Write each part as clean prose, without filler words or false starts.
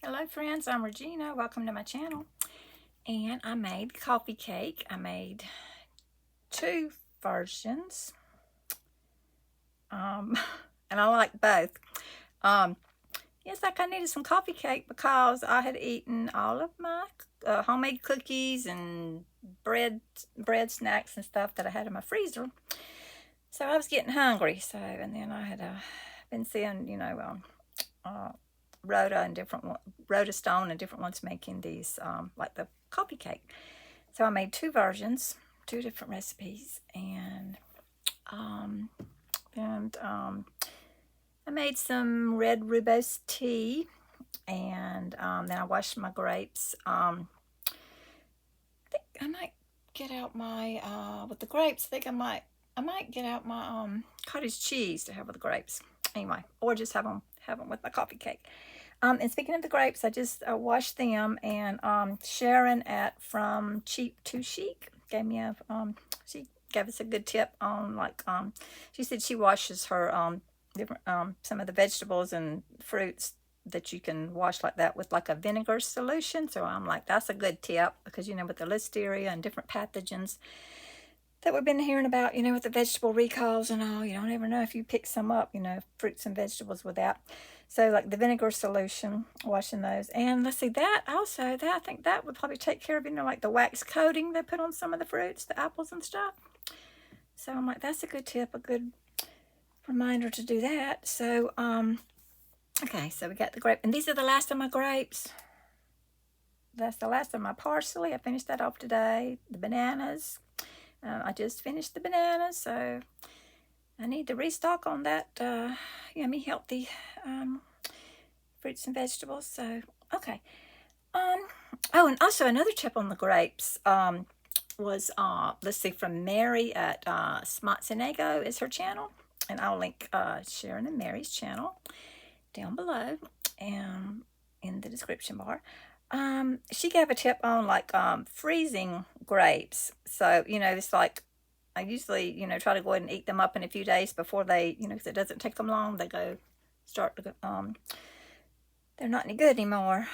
Hello friends, I'm Regina. Welcome to my channel. And I made coffee cake. I made two versions. Um, and I like both. Um, yes, like I needed some coffee cake because I had eaten all of my homemade cookies and bread snacks and stuff that I had in my freezer. So I was getting hungry. So, and then I had been seeing, Rhoda and Rhoda Stone and different ones making these like the coffee cake. So I made two versions, two different recipes, um, and I made some red Roobios tea, and then I washed my grapes. I think I might get out my with the grapes. I might get out my cottage cheese to have with the grapes. Anyway, or just have them with my coffee cake. And speaking of the grapes, I just washed them, and Sharon at From Cheap to Chic gave me she gave us a good tip on she said she washes her different some of the vegetables and fruits that you can wash like that with like a vinegar solution. So I'm like, that's a good tip because with the listeria and different pathogens that we've been hearing about, with the vegetable recalls and all. You don't ever know if you pick some up, fruits and vegetables with that. So like the vinegar solution, washing those. And let's see, that also, that I think that would probably take care of, like the wax coating they put on some of the fruits, the apples and stuff. So I'm like, that's a good tip, a good reminder to do that. So, okay, so we got the grape. And these are the last of my grapes. That's the last of my parsley. I finished that off today. The bananas. I just finished the bananas, so I need to restock on that yummy, healthy fruits and vegetables. So, okay. Oh, and also another tip on the grapes was, let's see, from Merri at Smotzinago is her channel. And I'll link Sharon and Merri's channel down below and in the description bar. She gave a tip on freezing grapes. So, it's like I usually, try to go ahead and eat them up in a few days before they, because it doesn't take them long. They start to, they're not any good anymore,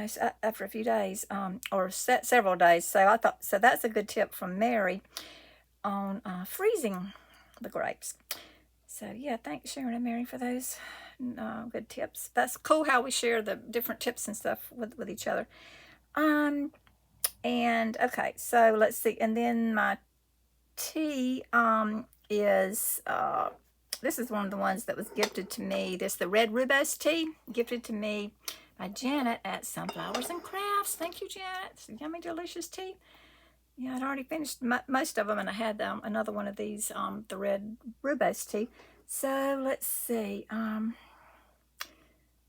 so after a few days, or several days. So that's a good tip from Merri on freezing the grapes. So yeah, thanks Sharon and Merri for those good tips. That's cool how we share the different tips and stuff with each other. And okay, so let's see. And then my tea is this is one of the ones that was gifted to me. This the red Roobios tea gifted to me by Janet at Sunflowers and Crafts. Thank you, Janet. It's a yummy, delicious tea. Yeah, I'd already finished most of them, and I had another one of these, the red Roobios tea. So let's see.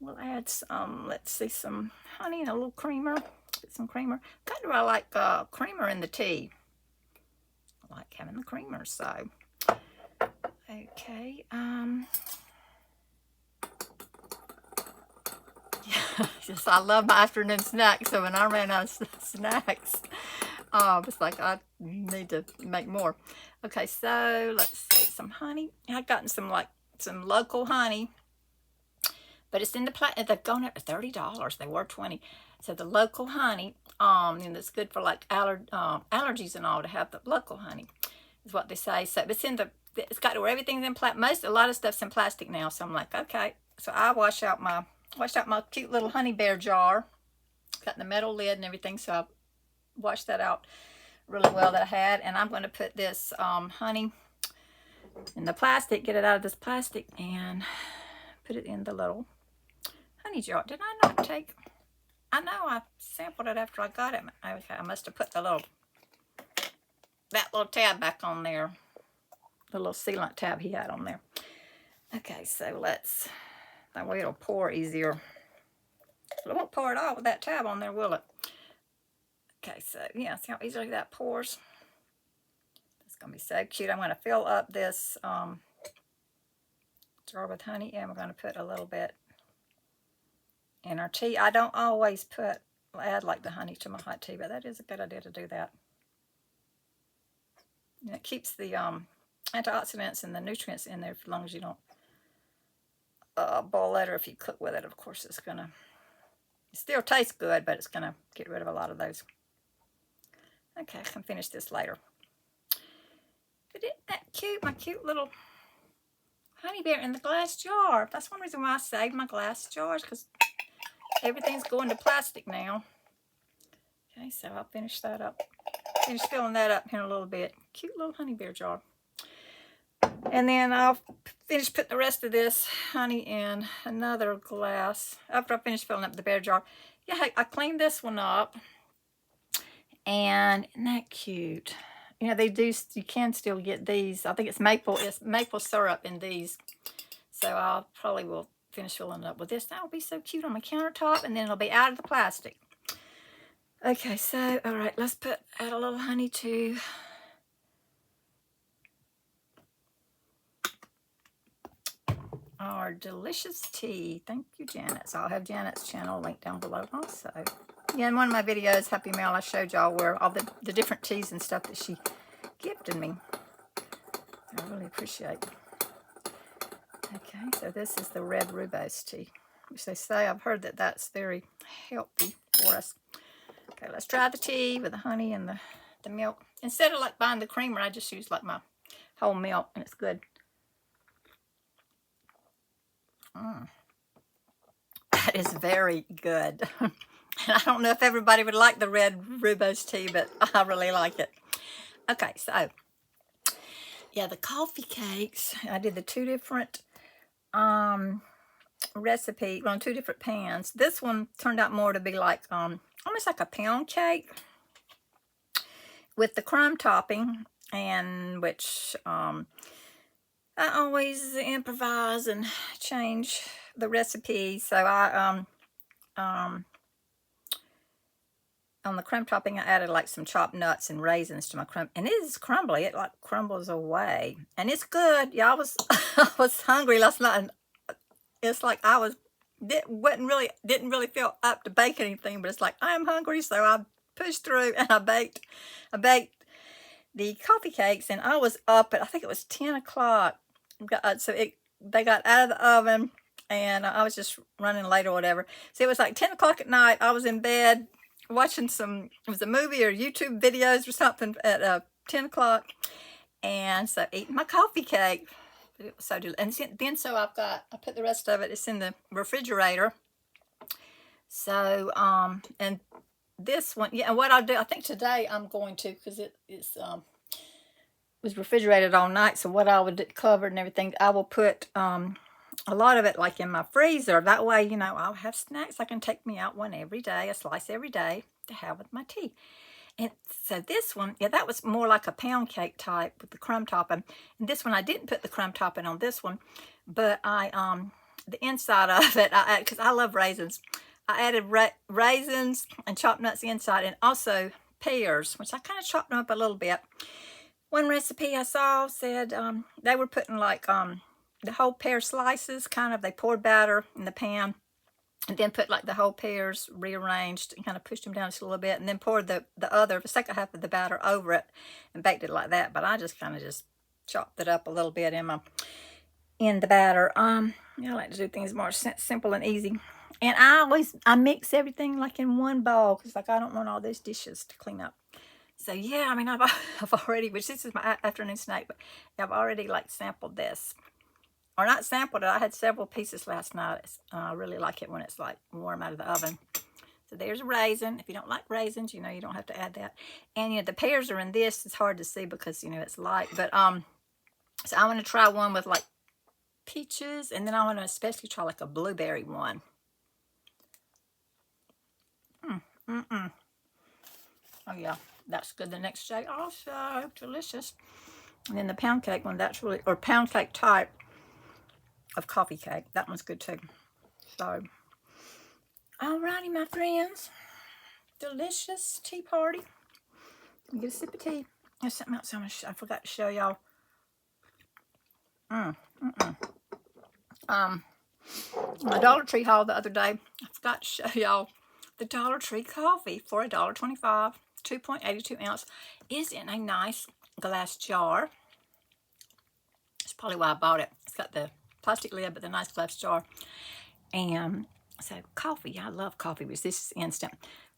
We'll add some. Let's see, some honey and a little creamer. Get some creamer. Kind of I like creamer in the tea. I like having the creamer. So okay. Yeah, just I love my afternoon snacks. So when I ran out of snacks, it's like I need to make more. Okay, so let's see, some honey. I've gotten some local honey, but it's in the they've gone up to $30. They were 20. So the local honey, and it's good for like allergies and all to have the local honey, is what they say. So it's got to where everything's in plastic. A lot of stuff's in plastic now. So I'm like, okay. So I washed out my cute little honey bear jar. Got the metal lid and everything. So I washed that out really well that I had, and I'm going to put this honey in the plastic, get it out of this plastic, and put it in the little honey jar. Did I not take? I know I sampled it after I got it. Okay, I must have put that little tab back on there, the little sealant tab he had on there. Okay, so that way it'll pour easier. It won't pour it all with that tab on there, will it? Okay, so yeah, see how easily that pours? It's going to be so cute. I'm going to fill up this jar with honey, and we're going to put a little bit in our tea. I don't always add like the honey to my hot tea, but that is a good idea to do that. And it keeps the antioxidants and the nutrients in there as long as you don't boil it, or if you cook with it, of course, it's going to It still tastes good, but it's going to get rid of a lot of those. Okay, I can finish this later. But isn't that cute? My cute little honey bear in the glass jar. That's one reason why I saved my glass jars, because everything's going to plastic now. Okay, so I'll finish that up. Finish filling that up here in a little bit. Cute little honey bear jar. And then I'll finish putting the rest of this honey in another glass after I finish filling up the bear jar. Yeah, I cleaned this one up. And isn't that cute? You know, you can still get these. I think it's maple syrup in these. So I'll probably will finish filling it up with this. That will be so cute on my countertop, and then it'll be out of the plastic. Okay, so, all right, let's add a little honey to our delicious tea. Thank you, Janet. So I'll have Janet's channel linked down below also. Yeah, in one of my videos, Happy Mail, I showed y'all where all the different teas and stuff that she gifted me. I really appreciate it. Okay, so this is the red Roobios tea, which they say, I've heard that that's very healthy for us. Okay, let's try the tea with the honey and the milk. Instead of like buying the creamer, I just use like my whole milk, and it's good. That is very good. And I don't know if everybody would like the red Roobios tea, but I really like it. Okay, so yeah, the coffee cakes, I did the two different recipe on two different pans. This one turned out more to be like almost like a pound cake with the crumb topping, and which I always improvise and change the recipe. So I on the crumb topping, I added like some chopped nuts and raisins to my crumb, and it is crumbly. It like crumbles away, and it's good. Yeah, I was hungry last night, and it's like I didn't really feel up to bake anything, but it's like I'm hungry, so I pushed through and I baked the coffee cakes, and I was up at, I think it was 10 o'clock. So they got out of the oven, and I was just running late or whatever. So it was like 10 o'clock at night. I was in bed watching it was a movie or YouTube videos or something at 10 o'clock. And so eating my coffee cake. It was so delicious. And then so I put the rest of it, it's in the refrigerator. So, and this one, yeah, and what I'll do, I think today I'm going to, because it was refrigerated all night, so what I would do, covered and everything, I will put a lot of it like in my freezer. That way, you know, I'll have snacks. I can take me out one every day, a slice every day to have with my tea. And so this one, yeah, that was more like a pound cake type with the crumb topping. And this one, I didn't put the crumb topping on this one, but the inside of it, because I love raisins, I added raisins and chopped nuts inside, and also pears, which I kind of chopped them up a little bit. One recipe I saw said they were putting like the whole pear slices, they poured batter in the pan, and then put like the whole pears rearranged and kind of pushed them down just a little bit, and then poured the second half of the batter over it and baked it like that. But I just kind of just chopped it up a little bit in the batter. I like to do things more simple and easy. And I mix everything like in one bowl, because like I don't want all those dishes to clean up. So yeah, I mean, I've already, which this is my afternoon snack, but I've already like sampled this. Or not sampled it, I had several pieces last night. I really like it when it's like warm out of the oven. So there's a raisin. If you don't like raisins, you know, you don't have to add that. And, you know, the pears are in this. It's hard to see because, you know, it's light. But, so I want to try one with like peaches. And then I want to especially try like a blueberry one. Oh, yeah. That's good. The next day also. Delicious. And then the pound cake one, that's really, or pound cake type of coffee cake. That one's good too. So, alrighty, my friends. Delicious tea party. Let me get a sip of tea. There's something else I forgot to show y'all. My Dollar Tree haul the other day. I forgot to show y'all the Dollar Tree coffee for $1.25. 2.82 ounce is in a nice glass jar. That's probably why I bought it. It's got the plastic lid, but the nice glass jar. And So coffee, I love coffee, but this is instant.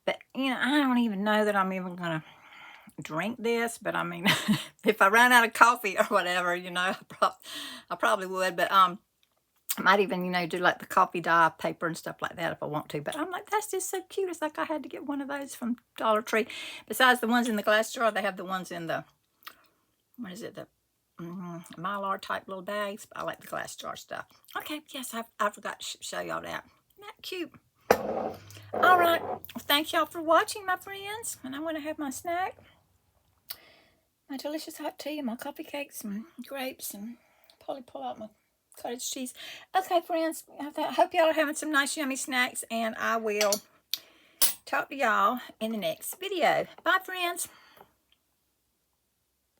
But, you know, I don't even know that I'm even going to drink this, but I mean, if I ran out of coffee or whatever, you know, I probably would, but I might even, you know, do like the coffee dye paper and stuff like that if I want to. But I'm like, that's just so cute. It's like I had to get one of those from Dollar Tree. Besides the ones in the glass jar, they have the ones in the, what is it, the Mylar type little bags. I like the glass jar stuff. Okay, yes, I forgot to show y'all that. Isn't that cute? All right, thank y'all for watching, my friends. And I want to have my snack, my delicious hot tea, and my coffee cakes and grapes, and probably pull out my cottage cheese. Okay, friends, I hope y'all are having some nice yummy snacks, and I will talk to y'all in the next video. Bye, friends.